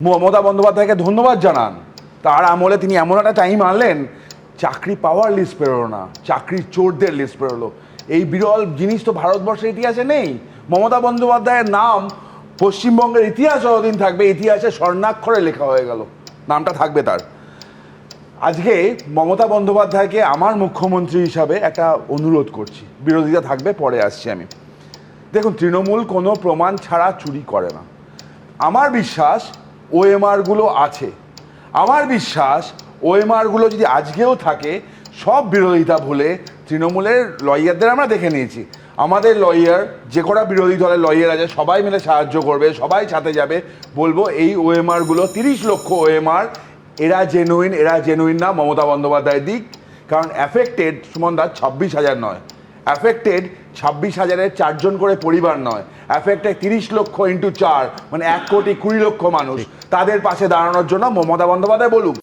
মমতা বন্দ্যোপাধ্যায়কে ধন্যবাদ জানান। তার আমলে তিনি এমন একটা টাইম আনলেন, চাকরি পাওয়ার লিস্ট বেরোলো না, চাকরির চোরদের লিস্ট বেরোলো। এই বিরল জিনিস তো ভারতবর্ষের ইতিহাসে নেই। মমতা বন্দ্যোপাধ্যায়ের নাম পশ্চিমবঙ্গের ইতিহাস যতদিন থাকবে, ইতিহাসে স্বর্ণাক্ষরে লেখা হয়ে গেল, নামটা থাকবে তার। আজকে মমতা বন্দ্যোপাধ্যায়কে আমার মুখ্যমন্ত্রী হিসাবে একটা অনুরোধ করছি, বিরোধিতা থাকবে, পরে আসছি আমি। দেখুন, তৃণমূল কোনো প্রমাণ ছাড়া চুরি করে না। আমার বিশ্বাস ওএমআরগুলো আছে, আমার বিশ্বাস ওএমআরগুলো যদি আজকেও থাকে, সব বিরোধিতা ভুলে তৃণমূলের লয়ারদের আমরা দেখে নিয়েছি, আমাদের লয়ার যে কটা বিরোধী দলের লয়ার আছে সবাই মিলে সাহায্য করবে, সবাই সাথে যাবে, বলবো এই ওএমআরগুলো 30 লক্ষ ওএমআর, এরা জেনুইন না, মমতা বন্দ্যোপাধ্যায় দিক। কারণ অ্যাফেক্টেড সুমনদা 26,000 নয়, অ্যাফেক্টেড 26,000-এর 4 জন করে পরিবার নয়, অ্যাফেক্টেড 30 লক্ষ ইন্টু 4 মানে 1,20,00,000 মানুষ। তাদের পাশে দাঁড়ানোর জন্য মমতা বন্দ্যোপাধ্যায় বলুক।